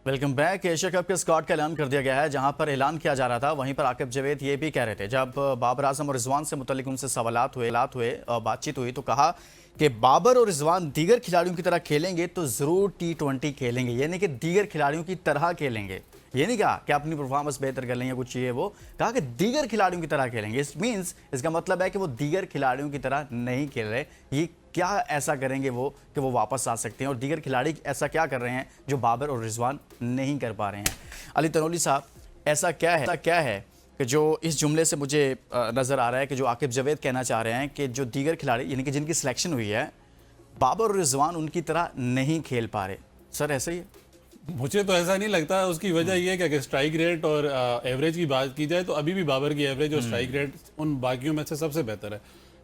Welcome back. Asia cup के squad का ऐलान कर दिया गया है। जहां पर ऐलान किया जा रहा था वहीं पर आकिब जावेद ये भी कह रहे थे, जब बाबर आजम और रिजवान से मुतल्लिक उनसे सवालात हुए और बातचीत हुई तो कहा कि बाबर और रिजवान दीगर खिलाड़ियों की तरह खेलेंगे तो ज़रूर T20 खेलेंगे, यानी कि दीगर खिलाड़ियों की तरह खेलेंगे। ये नहीं कहा कि अपनी परफॉर्मेंस बेहतर कर लेंगे कुछ, ये वो कहा कि दीगर खिलाड़ियों की तरह खेलेंगे। इस मीन्स इसका मतलब है कि वो दीगर खिलाड़ियों की तरह नहीं खेल रहे। ये क्या ऐसा करेंगे वो कि वो वापस आ सकते हैं, और दीगर खिलाड़ी ऐसा क्या कर रहे हैं जो बाबर और रिजवान नहीं कर पा रहे हैं। अली तनोली साहब, ऐसा क्या है कि जो इस जुमले से मुझे नज़र आ रहा है कि जो आकिब जावेद कहना चाह रहे हैं कि जो दीगर खिलाड़ी यानी कि जिनकी सिलेक्शन हुई है, बाबर और रिजवान उनकी तरह नहीं खेल पा रहे। सर ऐसा ही है? मुझे तो ऐसा नहीं लगता। उसकी वजह यह है कि अगर स्ट्राइक रेट और एवरेज की बात की जाए तो अभी भी बाबर की एवरेज और स्ट्राइक रेट उन बाकियों में से सबसे बेहतर है।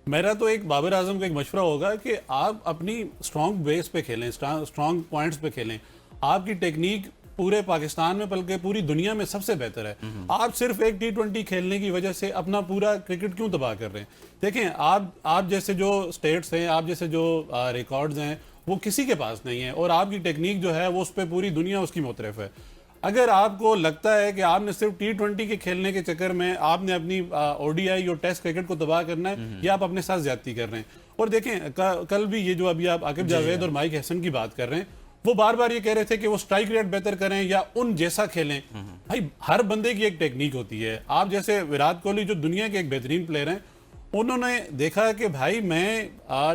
मेरा तो एक बाबर आजम का एक मशवरा होगा कि आप अपनी स्ट्रॉन्ग बेस पे खेलें, स्ट्रॉन्ग पॉइंट्स पे खेलें। आपकी टेक्निक पूरे पाकिस्तान में बल्कि पूरी दुनिया में सबसे बेहतर है। आप सिर्फ एक T20 खेलने की वजह से अपना पूरा क्रिकेट क्यों तबाह कर रहे हैं? देखें, आप जैसे जो स्टेट्स हैं, आप जैसे जो रिकॉर्ड्स हैं, वो किसी के पास नहीं है, और आपकी टेक्निक जो है वो उस पर पूरी दुनिया उसकी मुतरफ है। अगर आपको लगता है कि आपने सिर्फ T20 के खेलने के चक्कर में आपने अपनी ODI और टेस्ट क्रिकेट को तबाह करना है, या आप अपने साथ ज्यादती कर रहे हैं। और देखें, कल भी ये जो अभी आप आकिब जावेद और माइक हसन की बात कर रहे हैं, वो बार बार ये कह रहे थे कि वो स्ट्राइक रेट बेहतर करें या उन जैसा खेलें। भाई, हर बंदे की एक टेक्निक होती है। आप जैसे विराट कोहली जो दुनिया के एक बेहतरीन प्लेयर हैं, उन्होंने देखा कि भाई मैं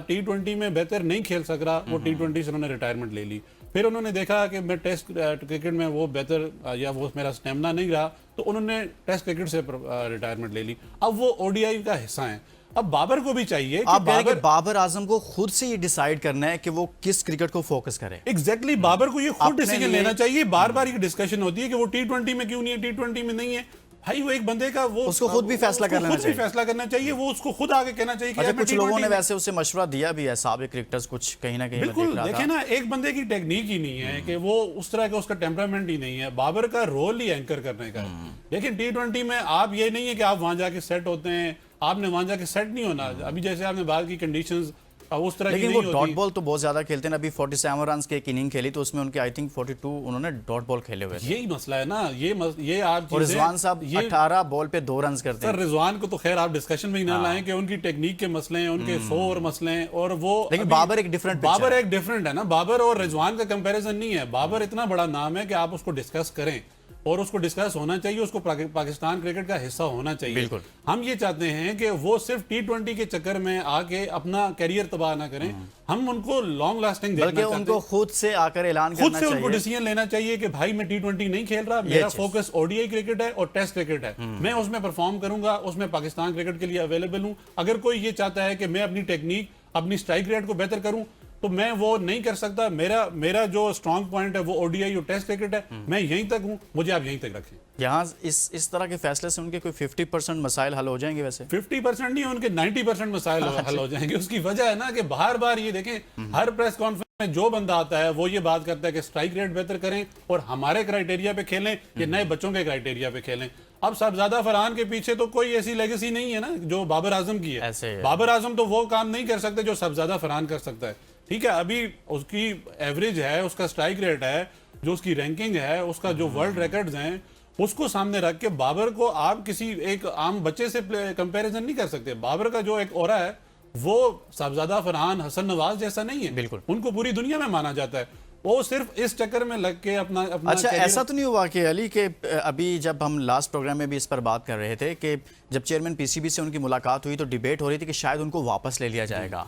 T20 में बेहतर नहीं खेल सक रहा, वो T20 से उन्होंने रिटायरमेंट ले ली। फिर उन्होंने देखा कि मैं टेस्ट क्रिकेट में वो बेहतर या वो मेरा स्टेमिना नहीं रहा, तो उन्होंने टेस्ट क्रिकेट से रिटायरमेंट ले ली। अब वो ODI का हिस्सा हैं। अब बाबर को भी चाहिए कि बाबर आजम को खुद से ये डिसाइड करना है कि वो किस क्रिकेट को फोकस करे। एग्जैक्टली, बाबर को ये खुद डिसीजन लेना चाहिए। बार बार ये डिस्कशन होती है कि वो T20 में क्यों नहीं है, T20 में नहीं है। भाई, वो एक बंदे का वो उसको खुद भी फैसला करना चाहिए। वो उसको खुद आगे कहना चाहिए कि अच्छा, कुछ लोगों ने वैसे उसे मशवरा दिया भी है, साबिक क्रिकेटर्स कुछ कहीं ना कहीं। बिल्कुल, देखे ना, एक बंदे की टेक्निक ही नहीं है कि वो उस तरह का, उसका टेम्परामेंट ही नहीं है। बाबर का रोल ही एंकर करने का है। लेकिन T20 में आप ये नहीं है कि आप वहां जाके सेट होते हैं, आपने वहां जाके सेट नहीं होना। अभी जैसे आपने बात की कंडीशंस उस तरह लेकिन वो डॉट बॉल तो बहुत ज्यादा खेलते हैं। अभी 47 रन की एक इनिंग खेली तो उसमें उनके आई थिंक 42 उन्होंने डॉट बॉल खेले हुए थे। यही मसला है ना, ये आप और रिजवान साहब 18 बॉल पे 2 रन करते हैं। सर, रिजवान को तो खैर आप डिस्कशन में ही ना लाएं कि उनकी टेक्निक के मसले हैं, उनके 100 और मसले हैं, और वो लेकिन बाबर एक डिफरेंट है ना। बाबर और रिजवान का कंपैरिजन नहीं है। बाबर इतना बड़ा नाम है कि आप उसको डिस्कस करें, और उसको डिस्कस होना चाहिए, उसको पाकिस्तान क्रिकेट का हिस्सा होना चाहिए। बिल्कुल। हम ये चाहते हैं कि वो सिर्फ T20 के चक्कर में आके अपना करियर तबाह ना करें। हम उनको लॉन्ग लास्टिंग देखना चाहते हैं। उनको खुद से आकर ऐलान करना चाहिए, उनको डिसीजन लेना चाहिए कि भाई मैं T20 नहीं खेल रहा, मेरा फोकस ODI क्रिकेट है और टेस्ट क्रिकेट है। मैं उसमें परफॉर्म करूंगा, उसमें पाकिस्तान क्रिकेट के लिए अवेलेबल हूं। अगर कोई ये चाहता है कि मैं अपनी टेक्निक, अपनी स्ट्राइक रेट को बेहतर करूं, तो मैं वो नहीं कर सकता। मेरा जो स्ट्रॉन्ग पॉइंट है वो ODI और टेस्ट क्रिकेट है। मैं यहीं तक हूं, मुझे आप यहीं तक रखें। यहाँ इस तरह के फैसले से उनके कोई 50% मसाइल हल हो जाएंगे। वैसे 50% नहीं, उनके 90% मसाइल हल हो जाएंगे। उसकी वजह है ना कि बार बार ये देखें, हर प्रेस कॉन्फ्रेंस में जो बंदा आता है वो ये बात करता है कि स्ट्राइक रेट बेहतर करें और हमारे क्राइटेरिया पे खेलें या नए बच्चों के क्राइटेरिया पे खेलें। अब साहबजादा फरहान के पीछे तो कोई ऐसी लेगेसी नहीं है ना जो बाबर आजम की है। बाबर आजम तो वो काम नहीं कर सकते जो साहबजादा फरहान कर सकता है। ठीक है, अभी उसकी एवरेज है, उसका स्ट्राइक रेट है, जो उसकी रैंकिंग है, उसका जो वर्ल्ड रिकॉर्ड्स हैं, उसको सामने रख के बाबर को आप किसी एक आम बच्चे से कंपैरिजन नहीं कर सकते। बाबर का जो एक ऑरा है वो साहबजादा फरहान, हसन नवाज जैसा नहीं है। बिल्कुल, उनको पूरी दुनिया में माना जाता है। वो सिर्फ इस चक्कर में लग के अपना अच्छा, ऐसा तो नहीं हुआ कि अली के अभी जब हम लास्ट प्रोग्राम में भी इस पर बात कर रहे थे कि जब चेयरमैन PCB से उनकी मुलाकात हुई तो डिबेट हो रही थी कि शायद उनको वापस ले लिया जाएगा।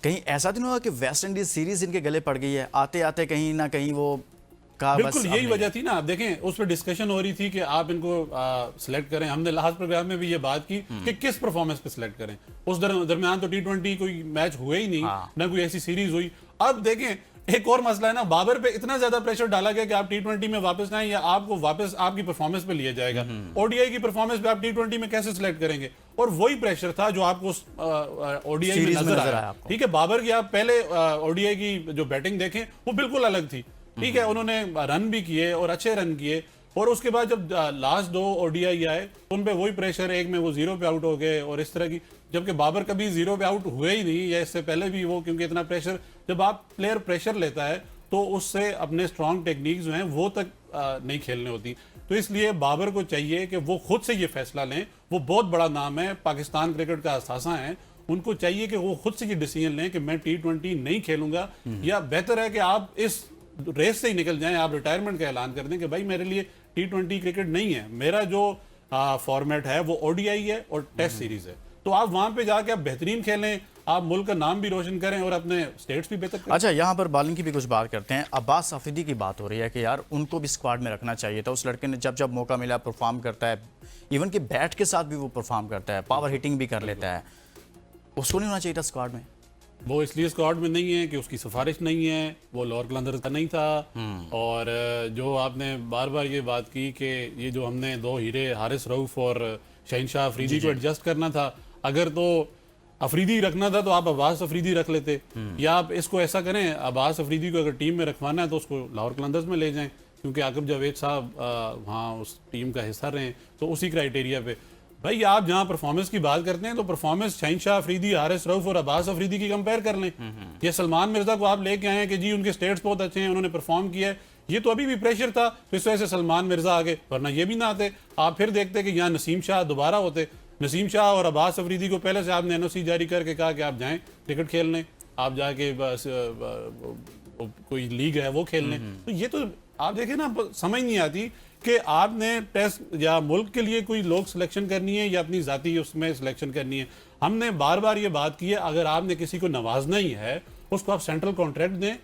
कहीं ऐसा तो नहीं हुआ कि वेस्ट इंडीज सीरीज इनके गले पड़ गई है, आते आते कहीं ना कहीं वो बिल्कुल यही वजह थी ना। आप देखें, उस पर डिस्कशन हो रही थी कि आप इनको सिलेक्ट करें। हमने लास्ट प्रोग्राम में भी ये बात की कि किस परफॉर्मेंस पे सिलेक्ट करें। उस दरमियान तो T20 कोई मैच हुए ही नहीं, ना कोई ऐसी सीरीज हुई। अब देखें, एक और मसला है ना, बाबर पे इतना ज्यादा प्रेशर डाला गया कि आप T20 में वापस आए या आपको वापस आपकी परफॉर्मेंस पे लिया जाएगा। ODI की परफॉर्मेंस पे आप T20 में कैसे सिलेक्ट करेंगे? और वही प्रेशर था जो आपको ODI में नजर आया। ठीक है, बाबर की आप पहले ODI की जो बैटिंग देखें वो बिल्कुल अलग थी। ठीक है, उन्होंने रन भी किए और अच्छे रन किए, और उसके बाद जब लास्ट 2 ODI आए उन पे वही प्रेशर, एक में वो 0 पे आउट हो गए और इस तरह की, जबकि बाबर कभी 0 पे आउट हुए ही नहीं, या इससे पहले भी वो, क्योंकि इतना प्रेशर, जब आप प्लेयर प्रेशर लेता है तो उससे अपने स्ट्रॉन्ग टेक्निक जो हैं वो तक नहीं खेलने होती। तो इसलिए बाबर को चाहिए कि वो खुद से ये फैसला लें। वो बहुत बड़ा नाम है, पाकिस्तान क्रिकेट का असासा है, उनको चाहिए कि वो खुद से ये डिसीजन लें कि मैं T20 नहीं खेलूंगा, या बेहतर है कि आप इस रेस से ही निकल जाएं, आप रिटायरमेंट का ऐलान कर दें कि भाई मेरे लिए T20 क्रिकेट नहीं है, मेरा जो फॉर्मेट है वो ODI है और टेस्ट सीरीज है। तो आप वहां पे जाके आप बेहतरीन खेलें, आप मुल्क का नाम भी रोशन करें और अपने स्टेट्स भी बेहतर करें। अच्छा, यहाँ पर बॉलिंग की भी कुछ बात करते हैं। अब्बास अफरीदी की बात हो रही है कि यार उनको भी स्क्वाड में रखना चाहिए था। उस लड़के ने जब जब मौका मिला परफॉर्म करता है, इवन कि बैट के साथ भी वो परफॉर्म करता है, पावर हिटिंग भी कर लेता है, उसको नहीं होना चाहिए था स्क्वाड में। वो इसलिए स्क्वाड में नहीं है कि उसकी सिफारिश नहीं है, वो लाहौर कलंदर्स का नहीं था। और जो आपने बार बार ये बात की कि ये जो हमने 2 हीरे हारिस रऊफ और शहनशाह अफरीदी को एडजस्ट करना था, अगर तो अफरीदी रखना था तो आप अब्बास अफरीदी रख लेते, या आप इसको ऐसा करें, अब्बास अफरीदी को अगर टीम में रखवाना है तो उसको लाहौर कलंदर्स में ले जाएं, क्योंकि आकिब जावेद साहब वहाँ उस टीम का हिस्सा रहे, तो उसी क्राइटेरिया पे। भाई आप जहां परफॉर्मेंस की बात करते हैं तो परफॉर्मेंस शहनशाह अफरीदी, हारिस रऊफ और अब्बास अफरीदी की कंपेयर कर लें। ये सलमान मिर्जा को आप लेके आए हैं कि जी उनके स्टेट्स बहुत अच्छे हैं, उन्होंने परफॉर्म किया है, ये तो अभी भी प्रेशर था, तो इस वजह से सलमान मिर्जा आगे, वरना ये भी ना आते। आप फिर देखते कि यहाँ नसीम शाह दोबारा होते। नसीम शाह और अब्बास अफरीदी को पहले से आपने NOC जारी करके कहा कि आप जाएं क्रिकेट खेलने, आप जाके बस कोई लीग है वो खेलने। तो ये तो आप देखें ना, समझ नहीं आती कि आपने टेस्ट या मुल्क के लिए कोई लोग सिलेक्शन करनी है या अपनी जाती उसमें सिलेक्शन करनी है। हमने बार बार ये बात की है, अगर आपने किसी को नवाजना ही है, उसको आप सेंट्रल कॉन्ट्रैक्ट दें,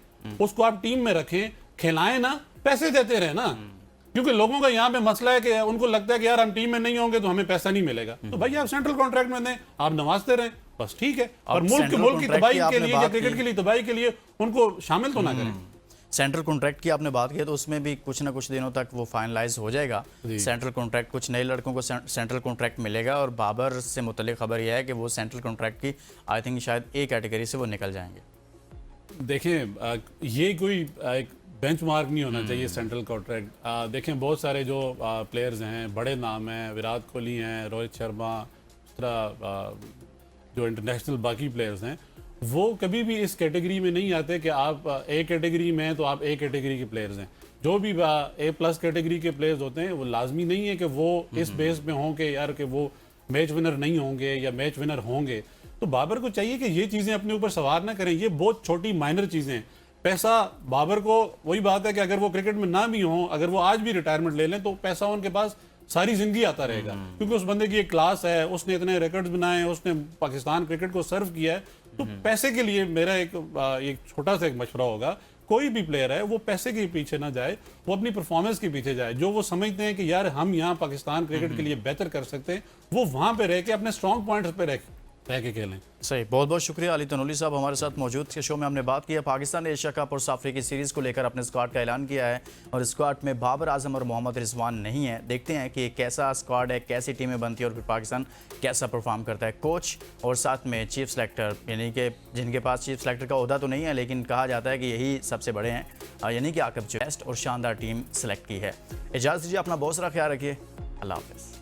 उसको आप टीम में रखें, खिलाएं ना, पैसे देते रहे ना। क्योंकि लोगों का यहाँ पे मसला है कि उनको लगता है कि यार हम टीम में नहीं होंगे तो हमें पैसा नहीं मिलेगा, तो भाई आप सेंट्रल कॉन्ट्रैक्ट में दें, आप नवाजते रहें, बस ठीक है। और मुल्क की तबाही के लिए या क्रिकेट के लिए तबाही के लिए उनको शामिल तो ना करें। सेंट्रल कॉन्ट्रैक्ट की आपने बात की तो उसमें भी कुछ ना कुछ दिनों तक वो फाइनलाइज हो जाएगा। सेंट्रल कॉन्ट्रैक्ट, कुछ नए लड़कों को सेंट्रल कॉन्ट्रैक्ट मिलेगा, और बाबर से मुतल्लिक खबर यह है कि वो सेंट्रल कॉन्ट्रैक्ट की आई थिंक शायद A कैटेगरी से वो निकल जाएंगे। देखें, ये कोई एक बेंचमार्क नहीं होना चाहिए सेंट्रल कॉन्ट्रैक्ट। देखें बहुत सारे जो प्लेयर्स हैं, बड़े नाम हैं, विराट कोहली हैं, रोहित शर्मा, इस तरह जो इंटरनेशनल बाकी प्लेयर्स हैं, वो कभी भी इस कैटेगरी में नहीं आते कि आप A कैटेगरी में हैं तो आप A कैटेगरी के प्लेयर्स हैं। जो भी A+ कैटेगरी के प्लेयर्स होते हैं वो लाजमी नहीं है कि वो इस बेस पे हों कि यार कि वो मैच विनर नहीं होंगे या मैच विनर होंगे। तो बाबर को चाहिए कि ये चीज़ें अपने ऊपर सवार ना करें, ये बहुत छोटी माइनर चीज़ें हैं। पैसा बाबर को, वही बात है कि अगर वो क्रिकेट में ना भी हों, अगर वो आज भी रिटायरमेंट ले लें तो पैसा उनके पास सारी जिंदगी आता रहेगा, क्योंकि उस बंदे की एक क्लास है, उसने इतने रिकॉर्ड्स बनाए हैं, उसने पाकिस्तान क्रिकेट को सर्व किया है। तो पैसे के लिए मेरा एक छोटा सा एक मशवरा होगा, कोई भी प्लेयर है वो पैसे के पीछे ना जाए, वो अपनी परफॉर्मेंस के पीछे जाए। जो वो समझते हैं कि यार हम यहाँ पाकिस्तान क्रिकेट के लिए बेहतर कर सकते हैं, वो वहां पे रह के अपने स्ट्रॉन्ग पॉइंट्स पे रह के खेलें। सही, बहुत बहुत शुक्रिया अली तनोली साहब हमारे साथ मौजूद थे। शो में हमने बात की है पाकिस्तान ने एशिया कप और साउथ अफ्रीकी सीरीज़ को लेकर अपने स्क्वाड का ऐलान किया है, और स्क्वाड में बाबर आजम और मोहम्मद रिजवान नहीं है। देखते हैं कि कैसा स्क्वाड है, कैसी टीमें बनती है और फिर पाकिस्तान कैसा परफॉर्म करता है। कोच और साथ में चीफ सेलेक्टर, यानी कि जिनके पास चीफ सेलेक्टर का ओहदा तो नहीं है, लेकिन कहा जाता है कि यही सबसे बड़े हैं, यानी कि आकिब जावेद, बेस्ट और शानदार टीम सेलेक्ट की है। इजाज़त दीजिए, अपना बहुत सारा ख्याल रखिए, अल्लाह हाफ़िज़।